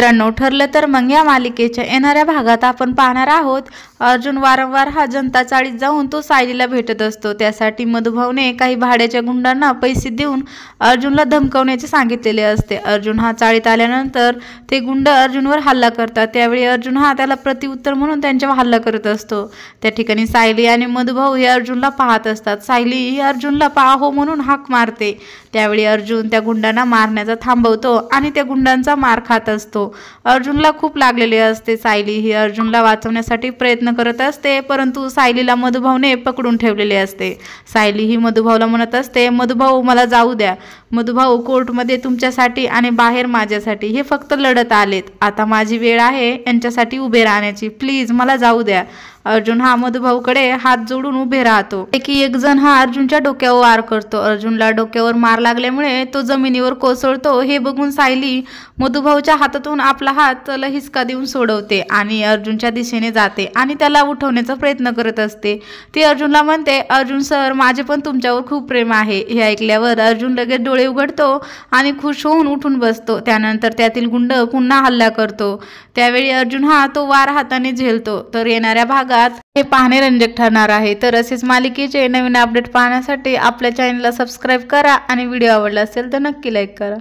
मित्रांनो, ठरलं तर मग या मालिकेच्या येणाऱ्या भागात आपण पाहणार आहोत अर्जुन वारंवार हा जनता चाळीत जाऊन तो सायलीला भेटत असतो। त्यासाठी मधुभाऊने काही भाड्याच्या गुंडांना पैसे देऊन अर्जुनला धमकावण्याचे सांगितलेले असते। अर्जुन हा चाळीत आल्यानंतर ते गुंड अर्जुनवर हल्ला करतात। त्यावेळी अर्जुन हा त्याला प्रत्युत्तर म्हणून त्यांच्यावर हल्ला करत असतो। त्या ठिकाणी सायली आणि मधुभाऊ हे अर्जुनला पाहत असतात। सायली ही अर्जुनला पाहो म्हणून हाक मारते। त्यावेळी अर्जुन त्या गुंडांना मारण्याचा थांबवतो आणि त्या गुंडांचा मार खात असतो। अर्जुनला खूप लागलेले असते। सायली ही अर्जुनला वाचवण्यासाठी प्रयत्न करत असते, परंतु सायलीला मधुभाऊने पकडून ठेवलेले असते। सायली ही मधुभाऊला म्हणत असते, मधुभाऊ मला जाऊ द्या। मधुभाऊ कोर्टमध्ये तुमच्यासाठी आणि बाहेर माझ्यासाठी हे फक्त लढत आलेत। आता माझी वेळ आहे यांच्यासाठी उभे राहण्याची, प्लीज मला जाऊ द्या। अर्जुन हा मधुभाऊकडे हात जोडून उभे राहतो। एक जण हा अर्जुनच्या डोक्यावर वार करतो। अर्जुनला डोक्यावर मार लागल्यामुळे तो जमिनीवर कोसळतो। हे बघून सायली मधुभाऊच्या हातातून आपला हात हिसका देऊन सोडवते आणि अर्जुनच्या दिशेने जाते आणि त्याला उठवण्याचा प्रयत्न करत असते। ती अर्जुनला म्हणते, अर्जुन सर, माझे पण तुमच्यावर खूप प्रेम आहे। हे ऐकल्यावर अर्जुन लगेच डोळे उघडतो आणि खुश होऊन उठून बसतो। त्यानंतर त्यातील गुंड पुन्हा हल्ला करतो। त्यावेळी अर्जुन हा तो वार हाताने झेलतो। तर येणाऱ्या भागात हे पाहणे रंजक ठरणार आहे। तर असेच मालिकेचे नवीन अपडेट पाहण्यासाठी आपल्या चॅनलला सबस्क्राईब करा आणि व्हिडिओ आवडला असेल तर नक्की लाईक करा।